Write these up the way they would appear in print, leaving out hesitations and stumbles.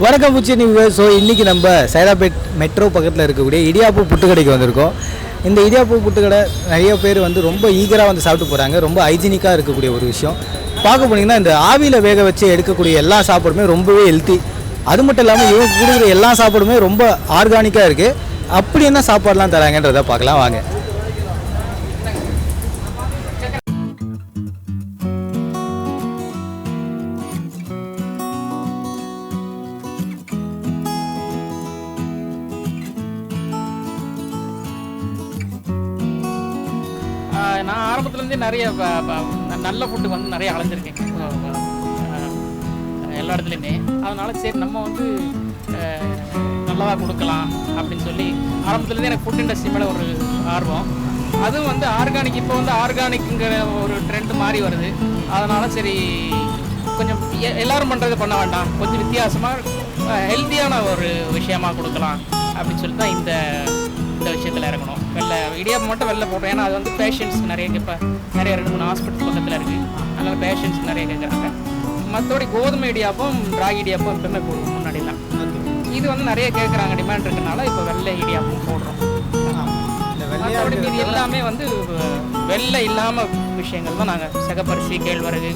வணக்கம் புச்சி நீங்கள். ஸோ இன்றைக்கி நம்ம சைதாப்பேட் மெட்ரோ பக்கத்தில் இருக்கக்கூடிய இடியாப்பு புட்டு கடைக்கு வந்திருக்கோம். இந்த இடியாப்பு புட்டு கடை நிறைய பேர் வந்து ரொம்ப ஈகராக வந்து சாப்பிட்டு போகிறாங்க. ரொம்ப ஹைஜீனிக்காக இருக்கக்கூடிய ஒரு விஷயம். பார்க்க போனீங்கன்னா இந்த ஆவியில் வேக வச்சு எடுக்கக்கூடிய எல்லா சாப்பாடுமே ரொம்பவே ஹெல்த்தி. அது மட்டும் இல்லாமல் இவங்க கொடுக்குற எல்லா சாப்பாடுமே ரொம்ப ஆர்கானிக்காக இருக்குது. அப்படி என்ன சாப்பாடுலாம் தராங்கன்றதை பார்க்கலாம் வாங்க. நான் ஆரம்பத்துலேருந்தே நிறைய நல்ல ஃபுட்டு வந்து நிறைய அலைஞ்சிருக்கேன் எல்லா இடத்துலையுமே. அதனால் சரி நம்ம வந்து நல்லதாக கொடுக்கலாம் அப்படின்னு சொல்லி ஆரம்பத்துலேருந்தே எனக்கு ஃபுட் இண்டஸ்ட்ரி மேலே ஒரு ஆர்வம். அதுவும் வந்து ஆர்கானிக், இப்போ வந்து ஆர்கானிக்குங்கிற ஒரு ட்ரெண்ட் மாறி வருது. அதனால் சரி கொஞ்சம் எல்லோரும் பண்ணுறது பண்ண வேண்டாம், கொஞ்சம் வித்தியாசமாக ஹெல்த்தியான ஒரு விஷயமாக கொடுக்கலாம் அப்படின்னு சொல்லி தான் இந்த விஷயத்தில் இறங்கணும். இடியாப்பம் மட்டும் வெளில போடுறோம். ஏன்னா அது வந்து பேஷண்ட்ஸ் நிறைய இப்போ நிறைய 2-3 ஹாஸ்பிட்டல் பக்கத்தில் இருக்குது. அதனால் பேஷண்ட்ஸ் நிறைய கேட்குறாங்க. மற்றபடி கோதுமை இடியாப்பம், ராகி இடியாப்பம் எப்பவுமே போடுவோம் முன்னாடிலாம். இது வந்து நிறைய கேட்குறாங்க, டிமாண்ட் இருக்குனால இப்போ வெள்ளை இடியாப்பம் போடுறோம். மற்றபடி இது எல்லாமே வந்து வெள்ளை இல்லாமல் விஷயங்கள் தான் நாங்கள் சிகப்பரிசி, கேழ்வரகு,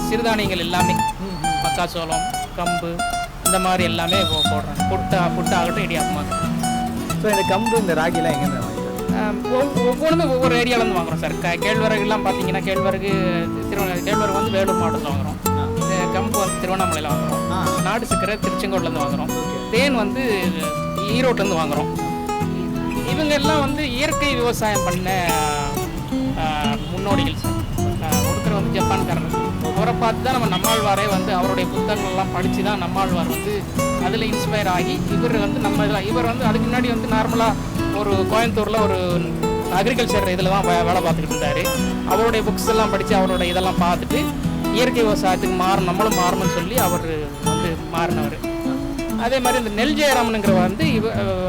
சிறுதானியங்கள் எல்லாமே, மக்காச்சோளம், கம்பு இந்த மாதிரி எல்லாமே போடுறோம். புட்டாகட்டும் இடியாப்பமாகட்டும். ஸோ இந்த கம்பு, இந்த ராகிலாம் எங்கேருந்து வாங்கிக்கிறோம்? ஒவ்வொன்றுமே ஒவ்வொரு ஏரியாவிலேருந்து வாங்குகிறோம் சார். கேழ்வரகுலாம் பார்த்தீங்கன்னா கேழ்வரகு வந்து வேலூர் மாவட்டத்தில் வாங்குகிறோம். கம்பு வந்து திருவண்ணாமலையில் வாங்குகிறோம். நாடு சக்கரை திருச்செங்கோட்லேருந்து வாங்குகிறோம். தேன் வந்து ஈரோட்லேருந்து வாங்குகிறோம். இவங்க எல்லாம் வந்து இயற்கை விவசாயம் பண்ண முன்னோடிகள் சார். ஒருத்தர் வந்து ஜப்பான்காரர். அவரை பார்த்து தான் நம்ம நம்மாழ்வாரே வந்து அவருடைய புத்தகங்கள்லாம் படித்து தான் நம்மாழ்வார் வந்து அதில் இன்ஸ்பயர் ஆகி இவர் வந்து இவர் வந்து அதுக்கு முன்னாடி வந்து நார்மலாக ஒரு கோயம்புத்தூரில் ஒரு அக்ரிகல்ச்சர் இதில் தான் வேலை பார்த்துக்கிட்டு இருந்தார். அவருடைய புக்ஸ் எல்லாம் படித்து அவரோட இதெல்லாம் பார்த்துட்டு இயற்கை விவசாயத்துக்கு நம்மளும் மாறணும்னு சொல்லி அவர் வந்து மாறினவர். அதே மாதிரி இந்த நெல் ஜெயராமனுங்கிறவர் வந்து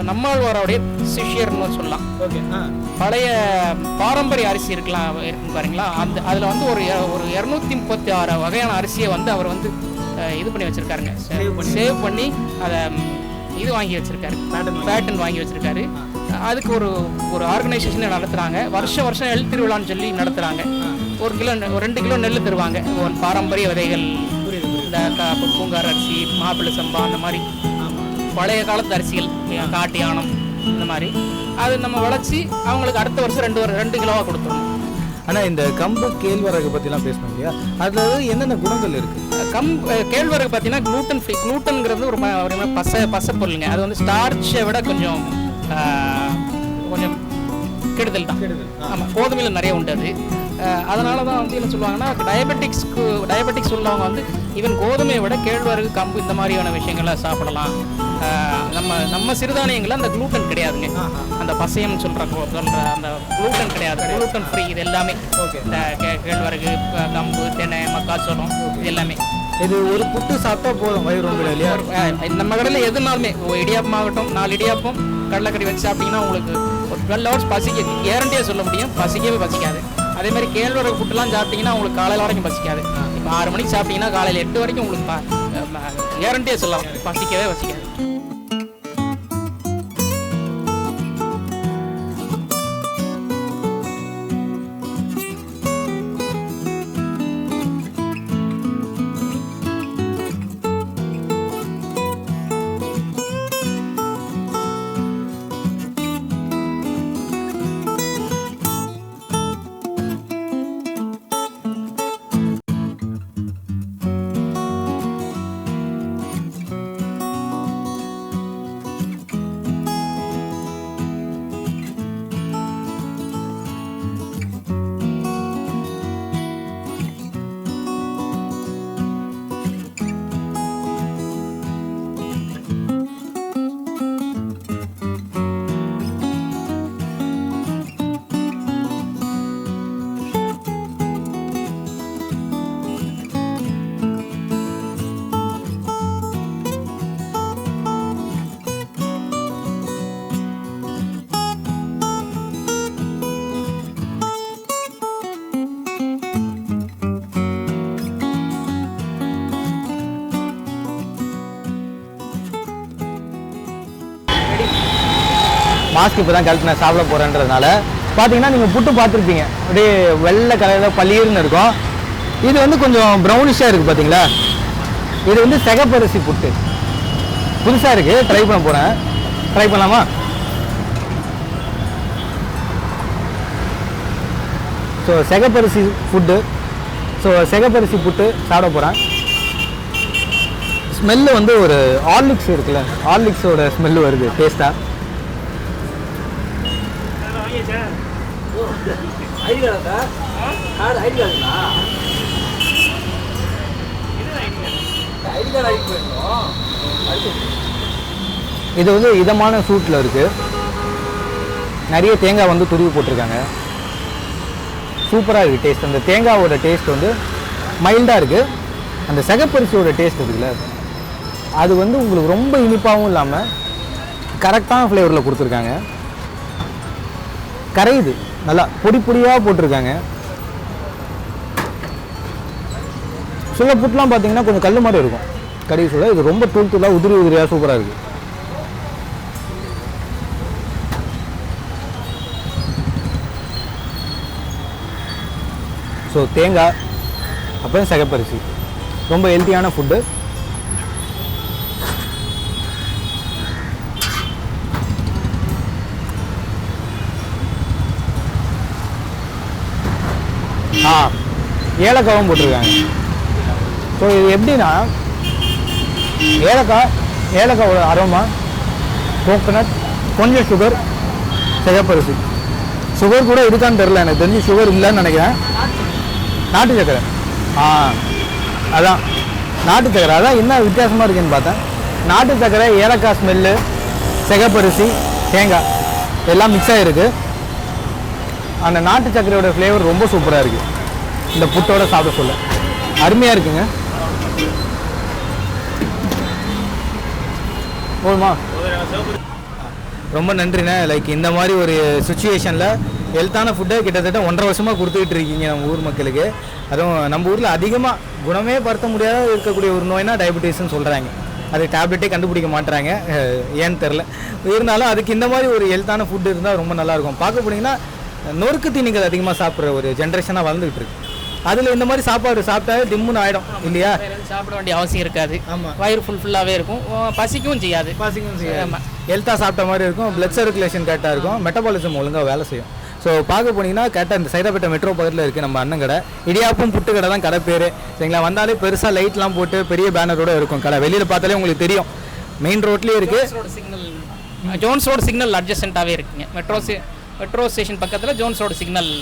நம்மாழ்வாரோடைய சிஷியர்னு சொல்லலாம். ஓகே. பழைய பாரம்பரிய அரிசி இருக்குன்னு பாருங்களா, அதில் வந்து ஒரு 236 வகையான அரிசியை வந்து அவர் வந்து இது பண்ணி வச்சுருக்காருங்க, சேவ் பண்ணி அதை இது வாங்கி வச்சுருக்காரு, பேட்டன் வாங்கி வச்சுருக்காரு. அதுக்கு ஒரு ஆர்கனைசேஷனை நடத்துகிறாங்க. வருஷம் நெல் திருவிழான்னு சொல்லி நடத்துகிறாங்க. 2 கிலோ நெல் தருவாங்க. ஒரு பாரம்பரிய விதைகள், இந்த பூங்கார் அரிசி, மாப்பிள்ளை சம்பா, அந்த மாதிரி பழைய காலத்து அரிசிகள், காட்டு யானம், இந்த மாதிரி அது நம்ம விளைச்சி அவங்களுக்கு அடுத்த வருஷம் 2 கிலோவாக கொடுத்துருவோம். ஆனால் இந்த கம்பு கேழ்வரகு பற்றிலாம் பேசணும் இல்லையா, அதில் என்னென்ன குணங்கள் இருக்குது? கேழ்வரகு பார்த்தீங்கன்னா க்ளூட்டன் ஃப்ரீ. க்ளூட்டனுங்கிறது ஒரு பசை பொருளுங்க. அது வந்து ஸ்டார்ச்சை விட கொஞ்சம் கெடுதல் தான். ஆமாம், கோதுமையில் நிறைய உண்டு அது. அதனால தான் வந்து என்ன சொல்லுவாங்கன்னா, டயபெட்டிக்ஸ் உள்ளவங்க வந்து ஈவன் கோதுமையை விட கேழ்வரகு, கம்பு இந்த மாதிரியான விஷயங்களை சாப்பிடலாம். நம்ம சிறுதானியங்களில் அந்த க்ளூட்டன் கிடையாதுங்க. அந்த பசையம் சொல்கிற அந்த க்ளூட்டன் கிடையாது. க்ளூட்டன் ஃப்ரீ இது எல்லாமே. ஓகே. இந்த கேழ்வரகு, கம்பு, தென்னை, மக்காச்சோளம் இது எல்லாமே. இது ஒரு புட்டு சாப்பிட்டா போதும், வயிறு ரொம்ப இல்லையா? நம்ம கடையில் எதுனாலுமே இடியாப்பம் ஆகட்டும், 4 இடியாப்பம் கடலைக்கறி வச்சு சாப்பிட்டீங்கன்னா உங்களுக்கு ஒரு 12 hours பசிக்க கேரண்டியாக சொல்ல முடியும். பசிக்கவே பசிக்காது. அதே மாதிரி கேழ்வரகு புட்டுலாம் சாப்பிட்டீங்கன்னா உங்களுக்கு காலையில் வரைக்கும் பசிக்காது. இப்போ 6 மணிக்கு சாப்பிட்டீங்கன்னா காலையில் 8 வரைக்கும் உங்களுக்கு கேரண்டியாக சொல்லலாம், பசிக்கவே பசிக்காது. மாஸ்க் இப்போ தான் கழட்டி நான் சாப்பிட போகிறேன்றதுனால. பார்த்தீங்கன்னா நீங்கள் புட்டு பார்த்துருப்பீங்க, அப்படியே வெள்ளை கலரில் பளிர்னு இருக்கும். இது வந்து கொஞ்சம் ப்ரௌனிஷாக இருக்குது பார்த்தீங்களா. இது வந்து சிகப்பரிசி புட்டு, புதுசாக இருக்குது, ட்ரை பண்ண போகிறேன். ட்ரை பண்ணலாமா? ஸோ சிகப்பரிசி ஃபுட்டு, ஸோ சிகப்பரிசி புட்டு சாப்பிட போகிறேன். ஸ்மெல்லு வந்து ஒரு ஹார்லிக்ஸ் இருக்குல்ல, ஹார்லிக்ஸோட ஸ்மெல்லு வருது டேஸ்ட்டாக. இது வந்து இதமான சூட்டில் இருக்குது. நிறைய தேங்காய் வந்து துருவி போட்டிருக்காங்க. சூப்பராக இருக்குது டேஸ்ட். அந்த தேங்காவோட டேஸ்ட் வந்து மைல்டாக இருக்குது. அந்த சிகப்பரிசியோட டேஸ்ட் இருக்குல்ல, அது வந்து உங்களுக்கு ரொம்ப இனிப்பாகவும் இல்லாமல் கரெக்டான ஃப்ளேவரில் கொடுத்துருக்காங்க. கரையுது, நல்லா பொடி பொடியாக போட்டிருக்காங்க. சில புட்டுலாம் பார்த்தீங்கன்னா கொஞ்சம் கல் மாதிரி இருக்கும் கடைசி சூட. இது ரொம்ப தூள் தூளாக உதிரி உதிரியாக சூப்பராக இருக்குது. ஸோ தேங்காய் அப்புறம் சிகப்பரிசி ரொம்ப ஹெல்த்தியான ஃபுட்டு. ஏலக்காவும் போட்டிருக்காங்க. ஸோ இது எப்படின்னா, ஏலக்காவோட அரோமா, கோகோனட், கொஞ்சம் சுகர், சிகப்பரிசி. சுகர் கூட இருக்கான்னு தெரில, எனக்கு தெரிஞ்சு சுகர் இல்லைன்னு நினைக்கிறேன். நாட்டு சக்கரை, அதான் நாட்டு சக்கரை. அதான் என்ன வித்தியாசமாக இருக்குதுன்னு பார்த்தேன். நாட்டு சக்கரை, ஏலக்காய் ஸ்மெல்லு, சிகப்பரிசி, தேங்காய் எல்லாம் மிக்ஸ் ஆகிருக்கு. அந்த நாட்டு சக்கரையோட ஃப்ளேவர் ரொம்ப சூப்பராக இருக்குது. இந்த புட்டோட சாப்பிட சொல்ல அருமையாக இருக்குங்க. போதுமா? ரொம்ப நன்றிண்ணே. லைக் இந்த மாதிரி ஒரு சுச்சுவேஷனில் ஹெல்த்தான ஃபுட்டை கிட்டத்தட்ட 1.5 வருஷமாக கொடுத்துக்கிட்டு இருக்கீங்க நம்ம ஊர் மக்களுக்கு. அதுவும் நம்ம ஊரில் அதிகமாக குணமே படுத்த முடியாத இருக்கக்கூடிய ஒரு நோய்னா டயபெட்டிஸ்ன்னு சொல்கிறாங்க. அது டேப்லெட்டே கண்டுபிடிக்க மாட்டுறாங்க, ஏன்னு தெரில. இருந்தாலும் அதுக்கு இந்த மாதிரி ஒரு ஹெல்த்தான ஃபுட்டு இருந்தால் ரொம்ப நல்லாயிருக்கும். பார்க்க போனீங்கன்னா நொறுக்கு தீனிகள் அதிகமாக சாப்பிட்ற ஒரு ஜென்ரேஷனாக வளர்ந்துக்கிட்டு இருக்கு. அதில் இந்த மாதிரி சாப்பாடு சாப்பிட்டா டிம்முன்னு ஆகிடும் இல்லையா? சாப்பிட வேண்டிய அவசியம் இருக்காது. ஆமாம், வயிறு ஃபுல்லாகவே இருக்கும், பசிக்கவும் செய்யாது. ஆமாம், ஹெல்த்தாக சாப்பிட்ட மாதிரி இருக்கும். பிளட் சர்க்குலேஷன் கரெக்டாக இருக்கும், மெட்டபாலிசம் ஒழுங்காக வேலை செய்யும். ஸோ பார்க்க போனீங்கன்னா கரெக்டாக இந்த சைதாப்பேட்டை மெட்ரோ பக்கத்தில் இருக்குது நம்ம அண்ணன் கடை. இடியாப்பம் புட்டு கடை தான் கடை பேர். சரிங்களா? வந்தாலே பெருசாக லைட்லாம் போட்டு பெரிய பேனரோடு இருக்கும் கடை. வெளியில் பார்த்தாலே உங்களுக்கு தெரியும். மெயின் ரோட்லேயே இருக்குது. ஜோன்ஸ் ரோடு சிக்னல் அட்ஜஸ்டண்ட்டாகவே இருக்குங்க. மெட்ரோ ஸ்டேஷன் பக்கத்தில் ஜோன்ஸ் ரோடு சிக்னல்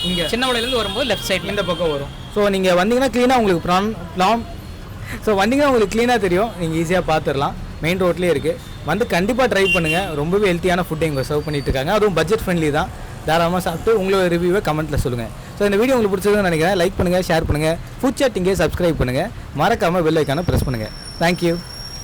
இங்கே சின்ன வழியிலேருந்து வரும்போது லெஃப்ட் சைடில் இந்த பக்கம் வரும். ஸோ நீங்கள் வந்தீங்கன்னா க்ளீனாக உங்களுக்கு க்ளீனாக தெரியும். நீங்கள் ஈஸியாக பார்த்துடலாம். மெயின் ரோட்லேயே இருக்குது. வந்து கண்டிப்பாக ட்ரை பண்ணுங்கள். ரொம்பவே ஹெல்த்தியான ஃபுட்டு இங்கே சர்வ் பண்ணிட்டு இருக்காங்க. அதுவும் பட்ஜெட் ஃப்ரெண்ட்லி தான். தாராளமாக சாப்பிட்டு உங்களோட ரிவ்யூவை கமெண்ட்டில் சொல்லுங்கள். ஸோ இந்த வீடியோ உங்களுக்கு பிடிச்சதுன்னு நினைக்கிறேன். லைக் பண்ணுங்கள், ஷேர் பண்ணுங்கள். ஃபுட் சாட் இங்கே சப்ஸ்கிரைப் பண்ணுங்கள். மறக்காமல் பெல் ஐக்கானை ப்ரெஸ் பண்ணுங்கள். தேங்க்யூ.